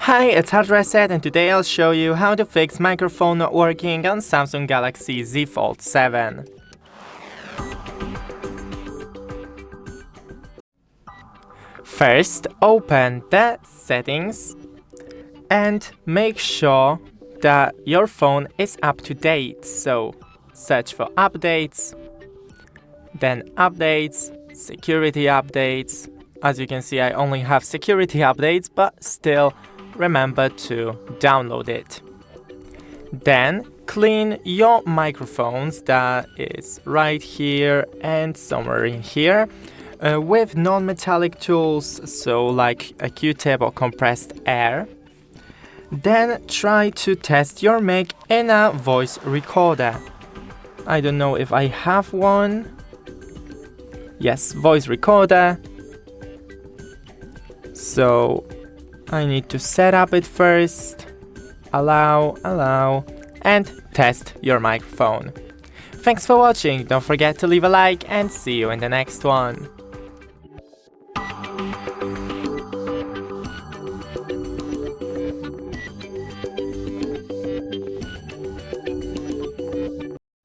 Hi, it's HardReset and today I'll show you how to fix microphone not working on Samsung Galaxy Z Fold 7. First, open the settings and make sure that your phone is up to date. So, search for updates, then updates, security updates. As you can see, I only have security updates, but still remember to download it. Then clean your microphones, that is right here and somewhere in here, with non-metallic tools, so like a Q-tip or compressed air. Then try to test your mic in a voice recorder. I don't know if I have one. Yes, voice recorder. So I need to set up it first, allow, and test your microphone. Thanks for watching, don't forget to leave a like and see you in the next one.